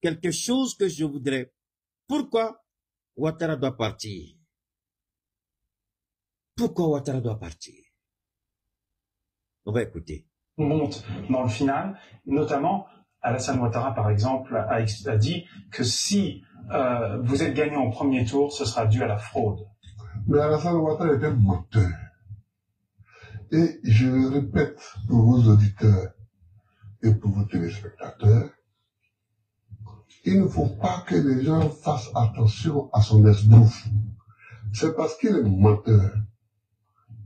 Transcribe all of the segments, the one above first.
quelque chose que je voudrais. Pourquoi Ouattara doit partir? Pourquoi Ouattara doit partir? On va écouter. On monte dans le final, notamment Alassane Ouattara, par exemple, a dit que si vous êtes gagné en premier tour, ce sera dû à la fraude. Mais Alassane Ouattara est un menteur. Et je le répète pour vos auditeurs et pour vos téléspectateurs, il ne faut pas que les gens fassent attention à son esbrouf. C'est parce qu'il est menteur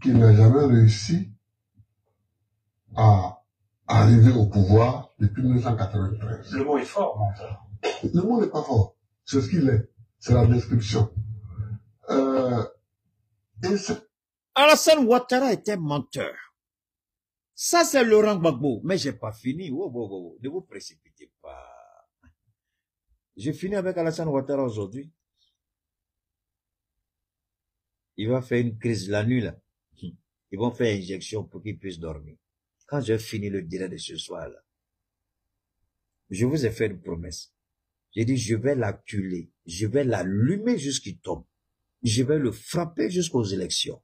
qu'il n'a jamais réussi à arriver au pouvoir depuis 1993. Le mot est fort, menteur. Le mot n'est pas fort. C'est ce qu'il est. C'est la description. Alassane Ouattara était menteur. Ça, c'est Laurent Gbagbo. Mais j'ai pas fini. Oh. Ne vous précipitez pas. J'ai fini avec Alassane Ouattara aujourd'hui. Il va faire une crise la nuit, là. Ils vont faire injection pour qu'il puisse dormir. Quand j'ai fini le direct de ce soir-là, je vous ai fait une promesse. J'ai dit, je vais l'acculer. Je vais l'allumer jusqu'il tombe. Je vais le frapper jusqu'aux élections.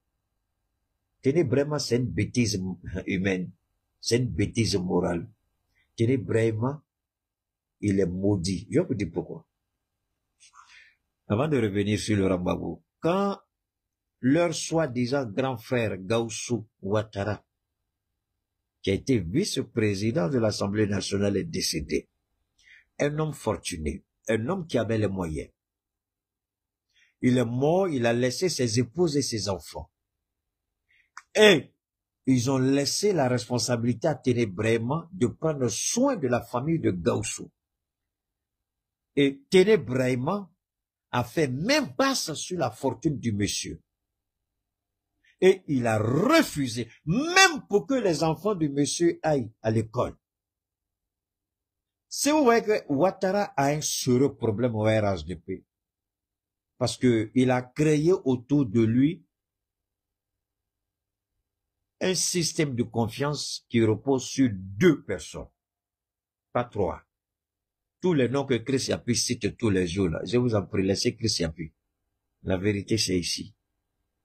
Tenez, vraiment, c'est une bêtise humaine. C'est une bêtise morale. Tenez, vraiment, il est maudit. Je vais vous dire pourquoi. Avant de revenir sur le Rambabou, quand leur soi-disant grand frère Gaussou Ouattara, qui a été vice-président de l'Assemblée nationale, est décédé, un homme fortuné, un homme qui avait les moyens. Il est mort, il a laissé ses épouses et ses enfants. Et ils ont laissé la responsabilité à Téné Brahima de prendre soin de la famille de Gaussou. Et Téné Brahima a fait main basse sur la fortune du monsieur. Et il a refusé, même pour que les enfants du monsieur aillent à l'école. C'est vrai que Ouattara a un sérieux problème au RHDP. Parce que il a créé autour de lui un système de confiance qui repose sur 2 personnes, pas 3. Tous les noms que Chris Yapi cite tous les jours, là, je vous en prie, laissez Chris Yapi. La vérité, c'est ici.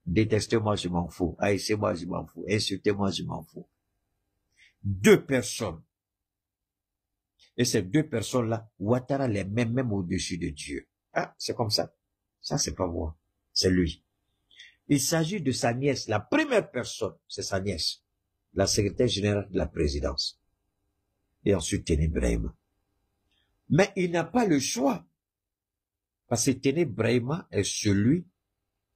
Détestez-moi, je m'en fous. Haïssez-moi, je m'en fous. Insultez-moi, je m'en fous. 2 personnes. Et ces 2 personnes-là, Ouattara les met même au-dessus de Dieu. Ah, c'est comme ça. Ça, c'est pas moi. C'est lui. Il s'agit de sa nièce. La première personne, c'est sa nièce. La secrétaire générale de la présidence. Et ensuite, Téné Brahima. Mais il n'a pas le choix. Parce que Téné Brahima est celui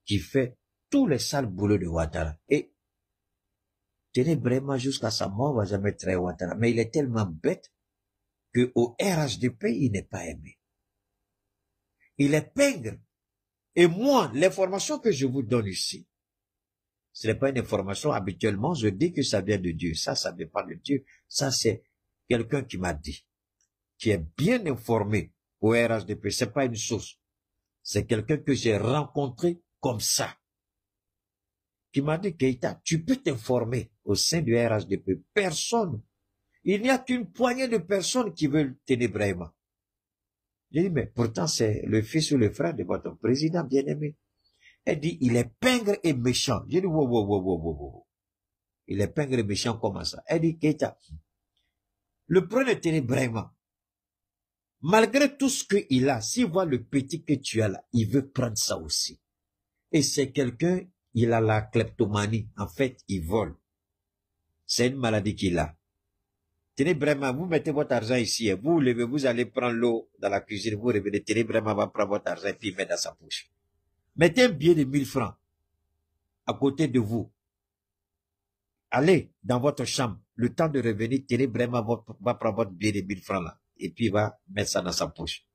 qui fait tous les sales boulots de Ouattara. Et Téné Brahima, jusqu'à sa mort, va jamais traiter Ouattara. Mais il est tellement bête qu'au RHDP, il n'est pas aimé. Il est pingre. Et moi, l'information que je vous donne ici, ce n'est pas une information. Habituellement, je dis que ça vient de Dieu. Ça vient pas de Dieu. Ça, c'est quelqu'un qui m'a dit, qui est bien informé au RHDP. C'est pas une source. C'est quelqu'un que j'ai rencontré comme ça. Qui m'a dit, Keïta, tu peux t'informer au sein du RHDP. Personne. Il n'y a qu'une poignée de personnes qui veulent Téné Brahima. J'ai dit, mais pourtant, c'est le fils ou le frère de votre président bien-aimé. Elle dit, il est pingre et méchant. J'ai dit, wow. Il est pingre et méchant, comment ça? Elle dit, Keïta, le premier Téné Brahima, malgré tout ce qu'il a, s'il voit le petit que tu as là, il veut prendre ça aussi. Et c'est quelqu'un, il a la kleptomanie. En fait, il vole. C'est une maladie qu'il a. Téné Brahima, vous mettez votre argent ici, et vous levez, vous allez prendre l'eau dans la cuisine, vous revenez, Téné Brahima va prendre votre argent et puis mettre dans sa poche. Mettez un billet de 1000 francs à côté de vous. Allez dans votre chambre. Le temps de revenir, Téné Brahima va prendre votre billet de 1000 francs là. Et puis il va mettre ça dans sa poche.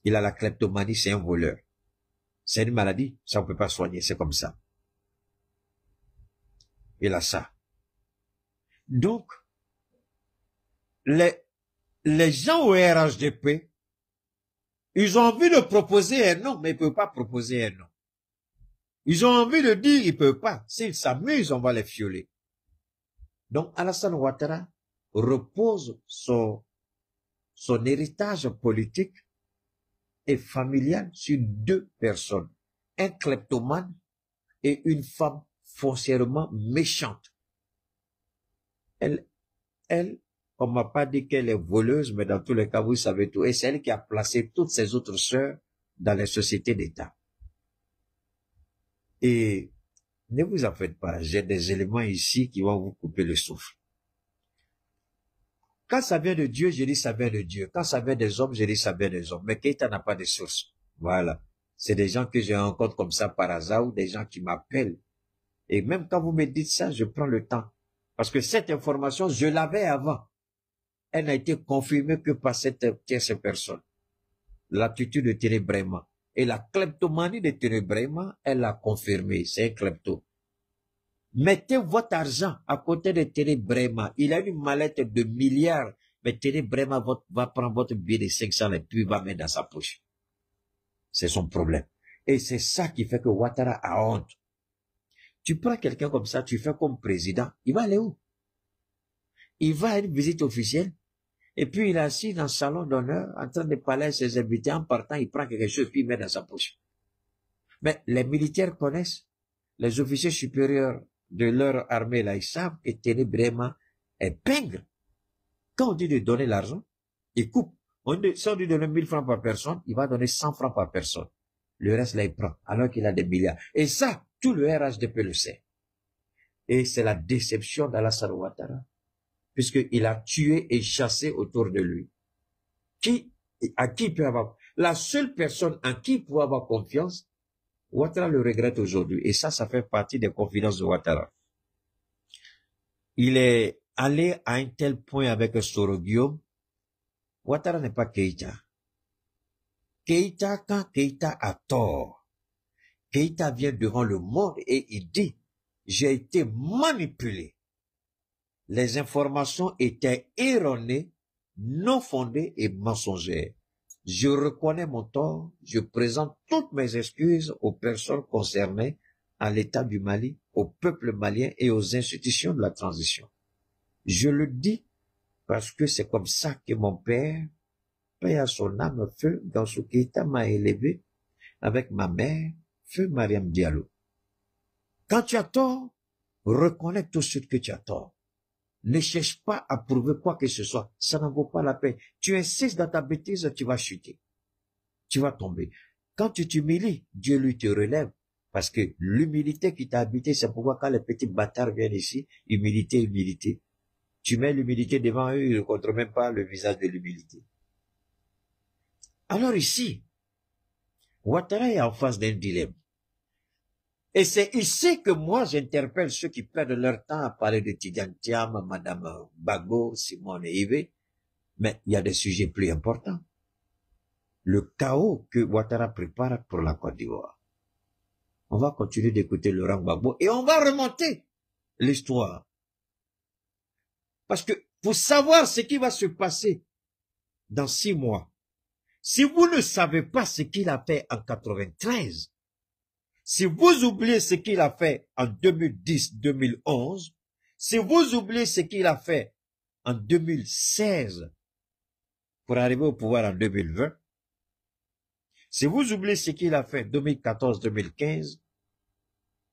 Il a la kleptomanie, c'est un voleur. C'est une maladie, ça on peut pas soigner, c'est comme ça. Il a ça. Donc, les gens au RHDP, ils ont envie de proposer un nom, mais ils ne peuvent pas proposer un nom. Ils ont envie de dire, ils ne peuvent pas. S'ils s'amusent, on va les fioler. Donc, Alassane Ouattara repose son son héritage politique est familial sur deux personnes, un kleptomane et une femme foncièrement méchante. Elle, on m'a pas dit qu'elle est voleuse, mais dans tous les cas, vous savez tout. Et c'est elle qui a placé toutes ses autres sœurs dans les sociétés d'État. Et ne vous en faites pas, j'ai des éléments ici qui vont vous couper le souffle. Quand ça vient de Dieu, je dis ça vient de Dieu. Quand ça vient des hommes, je dis ça vient des hommes. Mais Keïta n'a pas de source. Voilà. C'est des gens que je rencontre comme ça par hasard ou des gens qui m'appellent. Et même quand vous me dites ça, je prends le temps. Parce que cette information, je l'avais avant. Elle n'a été confirmée que par cette tierce personne. L'attitude de Thierry Brema. Et la kleptomanie de Thierry Brema, elle l'a confirmé. C'est un klepto. Mettez votre argent à côté de Thierry Brema. Il a une mallette de milliards. Mais Thierry Brema va prendre votre billet de 500 et puis va mettre dans sa poche. C'est son problème. Et c'est ça qui fait que Ouattara a honte. Tu prends quelqu'un comme ça, tu fais comme président. Il va aller où? Il va à une visite officielle. Et puis il est assis dans le salon d'honneur, en train de parler à ses invités. En partant, il prend quelque chose puis il met dans sa poche. Mais les militaires connaissent. Les officiers supérieurs de leur armée, là, ils savent que Thierry Brema est pingre. Quand on dit de donner l'argent, il coupe. Si on lui donne 1000 francs par personne, il va donner 100 francs par personne. Le reste, là, il prend, alors qu'il a des milliards. Et ça, tout le RHDP le sait. Et c'est la déception d'Alassane Ouattara, puisqu'il a tué et chassé autour de lui. À qui il peut avoir, la seule personne en qui il peut avoir confiance, Ouattara le regrette aujourd'hui. Et ça fait partie des confidences de Ouattara. Il est allé à un tel point avec Soro Guillaume. Ouattara n'est pas Keïta. Keïta, quand Keïta a tort, Keïta vient devant le monde et il dit, j'ai été manipulé. Les informations étaient erronées, non fondées et mensongères. Je reconnais mon tort, je présente toutes mes excuses aux personnes concernées, à l'État du Mali, au peuple malien et aux institutions de la transition. Je le dis parce que c'est comme ça que mon père, paix à son âme, Feu Gansou Keïta, m'a élevé avec ma mère, Feu Mariam Diallo. Quand tu as tort, reconnais tout de suite que tu as tort. Ne cherche pas à prouver quoi que ce soit. Ça n'en vaut pas la peine. Tu insistes dans ta bêtise, tu vas chuter. Tu vas tomber. Quand tu t'humilies, Dieu lui te relève. Parce que l'humilité qui t'a habité, c'est pourquoi quand les petits bâtards viennent ici, humilité, humilité. Tu mets l'humilité devant eux, ils ne rencontrent même pas le visage de l'humilité. Alors ici, Ouattara est en face d'un dilemme. Et c'est ici que moi j'interpelle ceux qui perdent leur temps à parler de Tidjane Thiam, Madame Gbagbo, Simone et Yves. Mais il y a des sujets plus importants. Le chaos que Ouattara prépare pour la Côte d'Ivoire. On va continuer d'écouter Laurent Gbagbo et on va remonter l'histoire. Parce que pour savoir ce qui va se passer dans 6 mois, si vous ne savez pas ce qu'il a fait en 93, si vous oubliez ce qu'il a fait en 2010-2011, si vous oubliez ce qu'il a fait en 2016 pour arriver au pouvoir en 2020, si vous oubliez ce qu'il a fait en 2014-2015,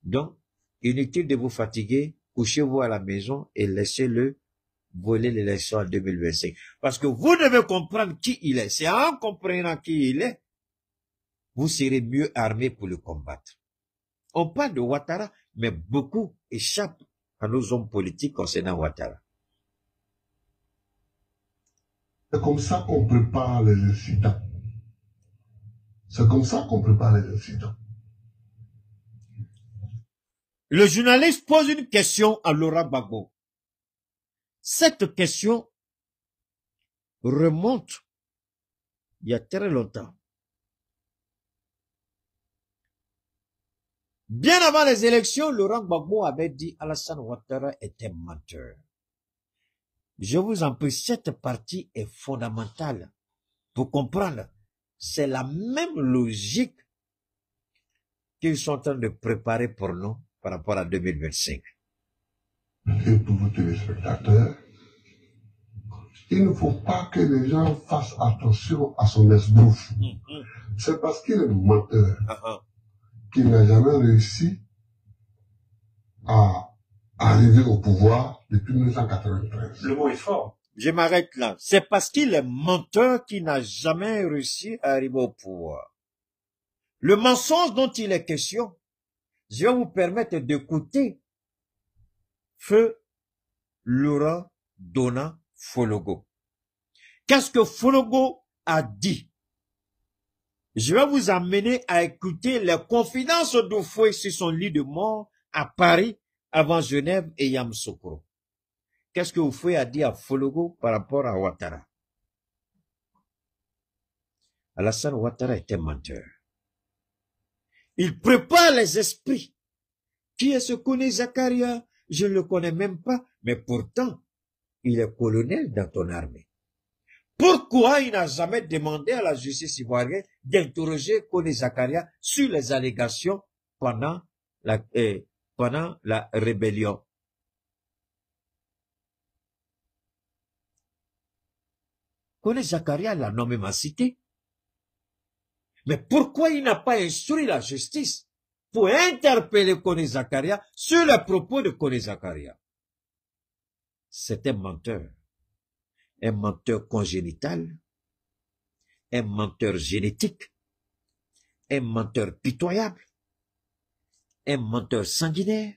donc inutile de vous fatiguer, couchez-vous à la maison et laissez-le voler l'élection en 2025. Parce que vous devez comprendre qui il est. C'est en comprenant qui il est, vous serez mieux armé pour le combattre. On parle de Ouattara, mais beaucoup échappent à nos hommes politiques concernant Ouattara. C'est comme ça qu'on prépare les incidents. C'est comme ça qu'on prépare les incidents. Le journaliste pose une question à Laurent Gbagbo. Cette question remonte il y a très longtemps. Bien avant les élections, Laurent Gbagbo avait dit Alassane Ouattara était menteur. Je vous en prie, cette partie est fondamentale pour comprendre. C'est la même logique qu'ils sont en train de préparer pour nous par rapport à 2025. Et pour vos téléspectateurs, il ne faut pas que les gens fassent attention à son esbrouf. C'est parce qu'il est menteur qu'il n'a jamais réussi à arriver au pouvoir depuis 1993. Le mot est fort. Je m'arrête là. C'est parce qu'il est menteur qu'il n'a jamais réussi à arriver au pouvoir. Le mensonge dont il est question, je vais vous permettre d'écouter Feu Laurent Dona Fologo. Qu'est-ce que Fologo a dit? Je vais vous amener à écouter les confidences d'Oufoué sur son lit de mort à Paris, avant Genève et Yamoussoukro. Qu'est-ce que Oufoué a dit à Fologo par rapport à Ouattara? Alassane Ouattara était menteur. Il prépare les esprits. Qui est ce Koné Zakaria? Je ne le connais même pas, mais pourtant, il est colonel dans ton armée. Pourquoi il n'a jamais demandé à la justice ivoirienne d'interroger Koné Zakaria sur les allégations pendant la rébellion? Koné Zakaria l'a nommément cité. Mais pourquoi il n'a pas instruit la justice pour interpeller Koné Zakaria sur les propos de Koné Zakaria? C'est un menteur congénital, un menteur génétique, un menteur pitoyable, un menteur sanguinaire,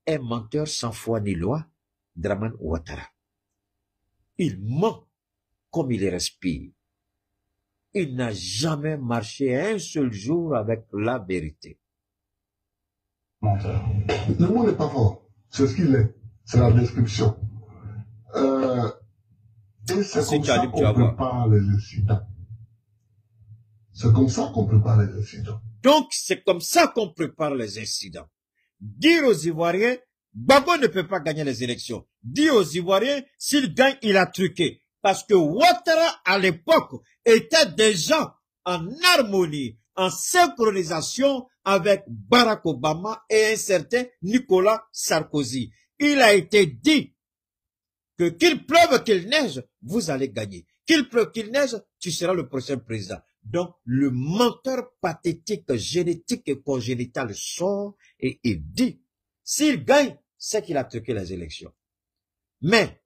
un menteur sans foi ni loi, Dramane Ouattara. Il ment comme il respire. Il n'a jamais marché un seul jour avec la vérité. Menteur. Le mot n'est pas fort. C'est ce qu'il est. C'est la description. Et c'est comme ça qu'on prépare les incidents. C'est comme ça qu'on prépare les incidents. Donc, c'est comme ça qu'on prépare les incidents. Dire aux Ivoiriens, Gbagbo ne peut pas gagner les élections. Dire aux Ivoiriens, s'il gagne, il a truqué. Parce que Ouattara, à l'époque, était déjà en harmonie, en synchronisation avec Barack Obama et un certain Nicolas Sarkozy. Il a été dit que qu'il pleuve, qu'il neige, vous allez gagner. Qu'il pleuve, qu'il neige, tu seras le prochain président. Donc, le menteur pathétique, génétique et congénital sort et il dit, s'il gagne, c'est qu'il a truqué les élections. Mais,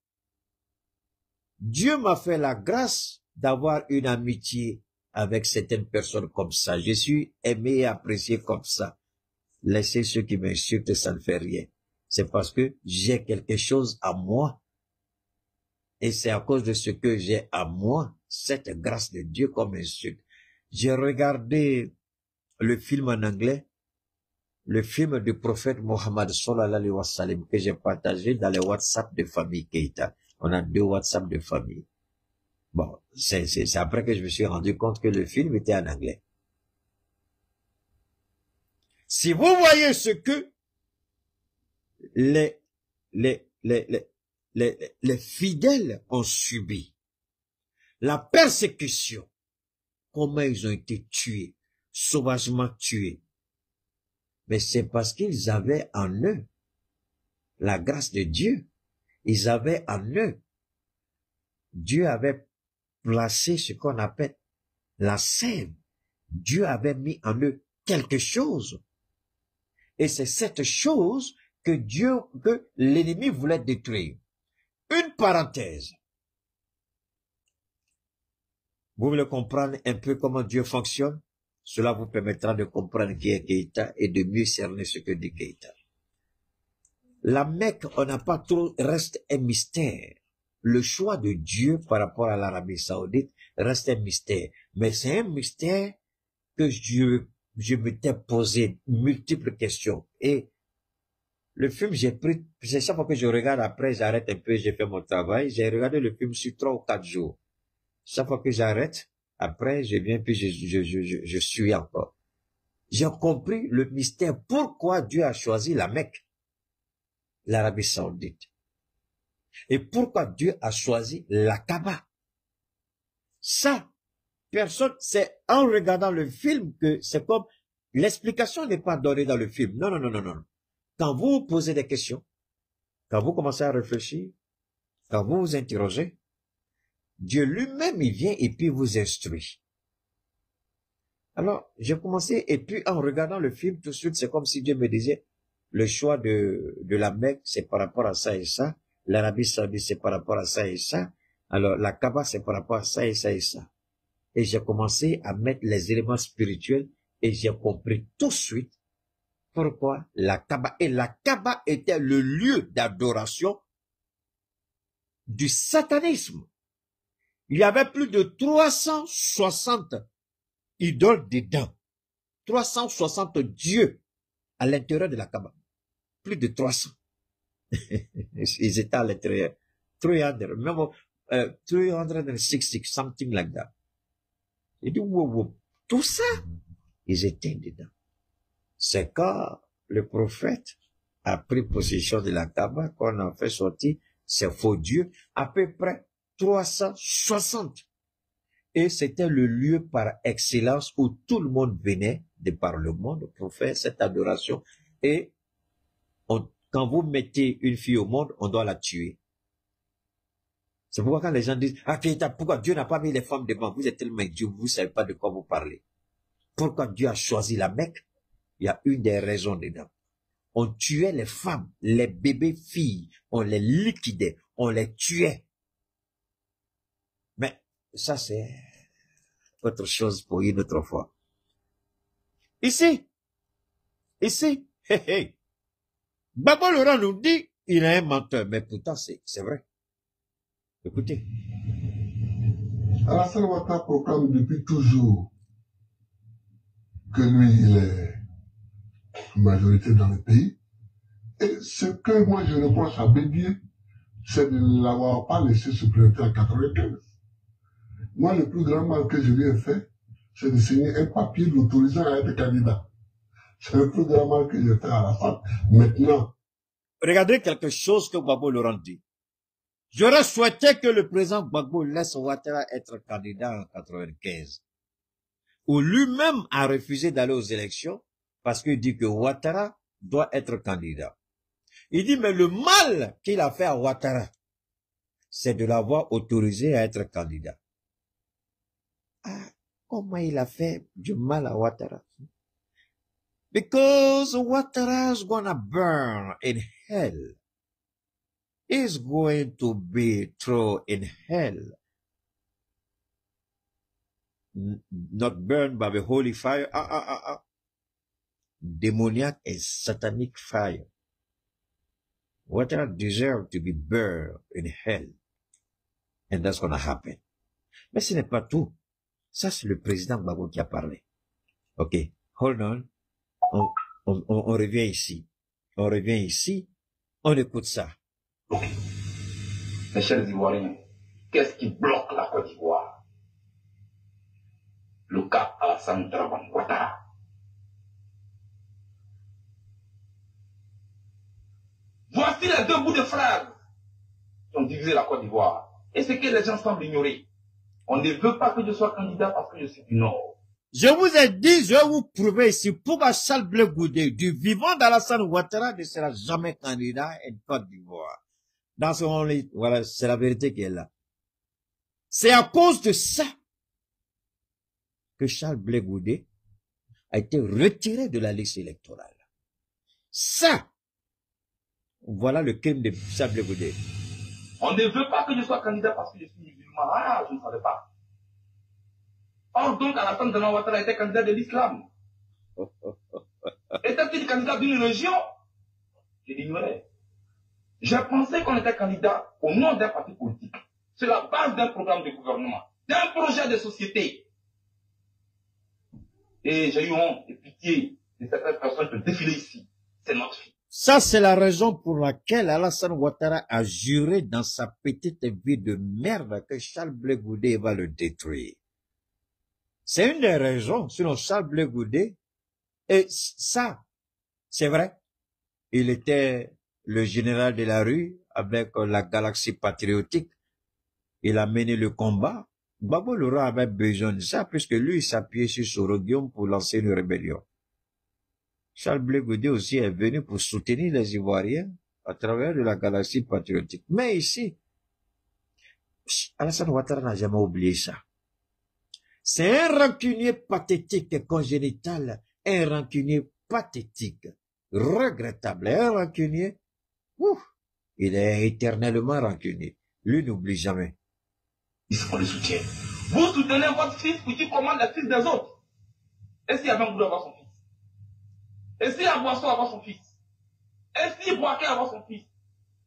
Dieu m'a fait la grâce d'avoir une amitié avec certaines personnes comme ça. Je suis aimé et apprécié comme ça. Laissez ceux qui m'insultent, ça ne fait rien. C'est parce que j'ai quelque chose à moi. Et c'est à cause de ce que j'ai à moi, cette grâce de Dieu comme insulte. J'ai regardé le film en anglais, le film du prophète Mohammed sallallahu alayhi wa sallam que j'ai partagé dans les WhatsApp de famille Keïta. On a 2 WhatsApp de famille. Bon, c'est après que je me suis rendu compte que le film était en anglais. Si vous voyez ce que les fidèles ont subi, la persécution, comment ils ont été tués, sauvagement tués, mais c'est parce qu'ils avaient en eux la grâce de Dieu. Ils avaient en eux, Dieu avait placé ce qu'on appelle la sève. Dieu avait mis en eux quelque chose. Et c'est cette chose que l'ennemi voulait détruire. Une parenthèse. Vous voulez comprendre un peu comment Dieu fonctionne? Cela vous permettra de comprendre qui est Keïta et de mieux cerner ce que dit Keïta. La Mecque, on n'a pas trop, reste un mystère. Le choix de Dieu par rapport à l'Arabie Saoudite reste un mystère. Mais c'est un mystère que je m'étais posé multiples questions. Et le film, c'est chaque fois que je regarde après, j'arrête un peu, j'ai fait mon travail. J'ai regardé le film sur 3 ou 4 jours. Chaque fois que j'arrête, après, je viens puis je suis encore. J'ai compris le mystère. Pourquoi Dieu a choisi la Mecque, l'Arabie Saoudite. Et pourquoi Dieu a choisi la Kaaba. Ça, personne, c'est en regardant le film que c'est comme, l'explication n'est pas donnée dans le film. Non, non, non, non, non. Quand vous posez des questions, quand vous commencez à réfléchir, quand vous vous interrogez, Dieu lui-même, il vient et puis vous instruit. Alors, j'ai commencé, et puis en regardant le film, tout de suite, c'est comme si Dieu me disait, le choix de la Mecque, c'est par rapport à ça et ça. L'Arabie Saoudite, c'est par rapport à ça et ça. Alors, la Kaaba, c'est par rapport à ça et ça et ça. Et j'ai commencé à mettre les éléments spirituels et j'ai compris tout de suite pourquoi la Kaaba. Et la Kaaba était le lieu d'adoration du satanisme. Il y avait plus de 360 idoles dedans. 360 dieux à l'intérieur de la Kaaba. Plus de 300. Ils étaient à l'intérieur. 300, même 360, something like that. Il dit, wow, wow. Tout ça, ils étaient dedans. C'est quand le prophète a pris possession de la Kaaba, qu'on a fait sortir ces faux dieux, à peu près 360. Et c'était le lieu par excellence où tout le monde venait de par le monde pour faire cette adoration. Et quand vous mettez une fille au monde, on doit la tuer. C'est pourquoi quand les gens disent, ah, pourquoi Dieu n'a pas mis les femmes devant? Vous êtes tellement Dieu, vous ne savez pas de quoi vous parlez. Pourquoi Dieu a choisi la Mecque? Il y a une des raisons dedans. On tuait les femmes, les bébés filles, on les liquidait, on les tuait. Mais ça, c'est autre chose pour une autre fois. Ici, hé hé, Baba Laurent nous dit, il est un menteur, mais pourtant c'est vrai. Écoutez. Alassane Ouattara proclame depuis toujours que lui, il est majorité dans le pays. Et ce que moi je reproche à Bédier, c'est de ne l'avoir pas laissé se présenter en 95. Moi, le plus grand mal que je lui ai fait, c'est de signer un papier l'autorisant à être candidat. C'est le plus grand mal que j'ai fait à la fin. Maintenant. Regardez quelque chose que Gbagbo Laurent dit. J'aurais souhaité que le président Gbagbo laisse Ouattara être candidat en 95. Où lui-même a refusé d'aller aux élections parce qu'il dit que Ouattara doit être candidat. Il dit, mais le mal qu'il a fait à Ouattara, c'est de l'avoir autorisé à être candidat. Ah, comment il a fait du mal à Ouattara? Because Ouattara's gonna burn in hell. He's going to be thrown in hell. Not burned by the holy fire. Demoniac and satanic fire. Ouattara deserves to be burned in hell. And that's gonna happen. Mais ce n'est pas tout. Ça, c'est le président Gbagbo qui a parlé. Ok, hold on. On revient ici. On revient ici. On écoute ça. Ok. Mes chers Ivoiriens, qu'est-ce qui bloque la Côte d'Ivoire? Le cas Alassane Dramane Ouattara. Voici les deux bouts de phrases qui ont divisé la Côte d'Ivoire. Et ce que les gens semblent ignorer. On ne veut pas que je sois candidat parce que je suis du Nord. Je vous ai dit, je vais vous prouver ici, pourquoi Charles Blé Goudé, du vivant d'Alassane Ouattara, ne sera jamais candidat en Côte d'Ivoire. Dans son lit, voilà, c'est la vérité qui est là. C'est à cause de ça que Charles Blé Goudé a été retiré de la liste électorale. Ça, voilà le crime de Charles Blé Goudé. On ne veut pas que je sois candidat parce que je suis musulman. Ah, je ne savais pas. Or donc, Alassane Dramane Ouattara était candidat de l'islam. Était-il candidat d'une religion? Je l'ignorais. Je pensais qu'on était candidat au nom d'un parti politique, sur la base d'un programme de gouvernement, d'un projet de société. Et j'ai eu honte et pitié de certaines personnes qui ont défilé ici. C'est notre fille. Ça, c'est la raison pour laquelle Alassane Ouattara a juré dans sa petite vie de merde que Charles Blé Goudé va le détruire. C'est une des raisons, sinon Charles Blé Goudé, et ça, c'est vrai, il était le général de la rue avec la galaxie patriotique, il a mené le combat. Gbagbo Laurent avait besoin de ça, puisque lui, il s'appuyait sur Sorodium pour lancer une rébellion. Charles Blé Goudé aussi est venu pour soutenir les Ivoiriens à travers de la galaxie patriotique. Mais ici, Alassane Ouattara n'a jamais oublié ça. C'est un rancunier pathétique congénital, un rancunier pathétique, regrettable, un rancunier, il est éternellement rancunier. Lui n'oublie jamais. On le soutient. Vous soutenez votre fils pour qu'il commande les fils des autres. Et si Avant voulait avoir son fils? Et si Aboisson avoir son fils? Et si Boaké avoir son fils?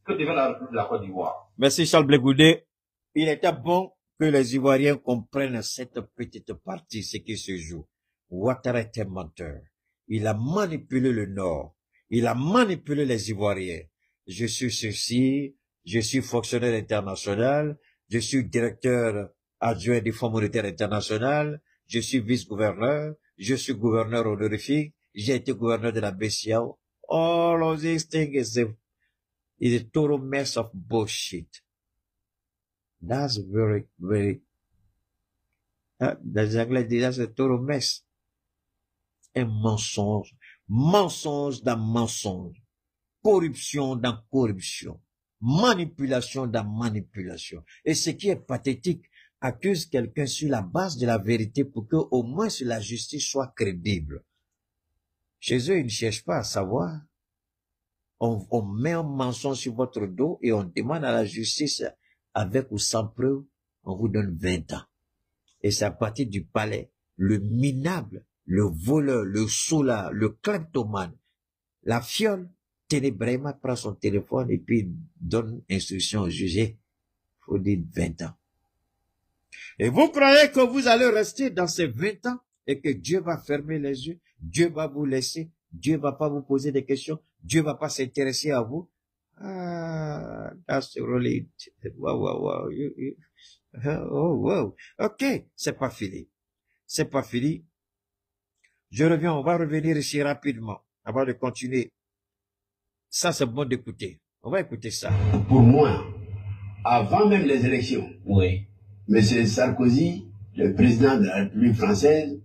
Que devient la République de la Côte d'Ivoire? Merci Charles Blé Goudé. Il était bon que les Ivoiriens comprennent cette petite partie, ce qui se joue. Ouattara est un menteur. Il a manipulé le Nord. Il a manipulé les Ivoiriens. Je suis ceci, je suis fonctionnaire international, je suis directeur adjoint du Fonds monétaire international, je suis vice-gouverneur, je suis gouverneur honorifique, j'ai été gouverneur de la BCAO. All of these things is a total mess of bullshit. That's very, les Anglais disent c'est total mess. Un mensonge, mensonge dans mensonge, corruption dans corruption, manipulation dans manipulation. Et ce qui est pathétique, accuse quelqu'un sur la base de la vérité pour que au moins la justice soit crédible. Chez eux, ils ne cherchent pas à savoir. On met un mensonge sur votre dos et on demande à la justice, avec ou sans preuve, on vous donne 20 ans. Et c'est à partir du palais, le minable, le voleur, le soulard, le kleptomane, la fiole, Ténébrema prend son téléphone et puis donne instruction au juge. Il faut dire 20 ans. Et vous croyez que vous allez rester dans ces 20 ans et que Dieu va fermer les yeux, Dieu va vous laisser, Dieu va pas vous poser des questions, Dieu va pas s'intéresser à vous? Ah, that's really, wow. Oh, wow. Ok, c'est pas fini. C'est pas fini. Je reviens, on va revenir ici rapidement avant de continuer. Ça, c'est bon d'écouter. On va écouter ça. Pour moi, avant même les élections, Oui. M. Sarkozy, le président de la République française,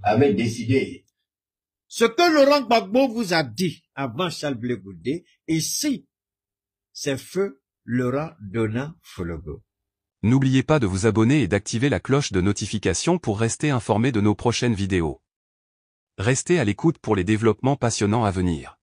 avait décidé. Ce que Laurent Gbagbo vous a dit avant Charles Blé Goudé, ici, c'est feu Laurent Dona Fologo. N'oubliez pas de vous abonner et d'activer la cloche de notification pour rester informé de nos prochaines vidéos. Restez à l'écoute pour les développements passionnants à venir.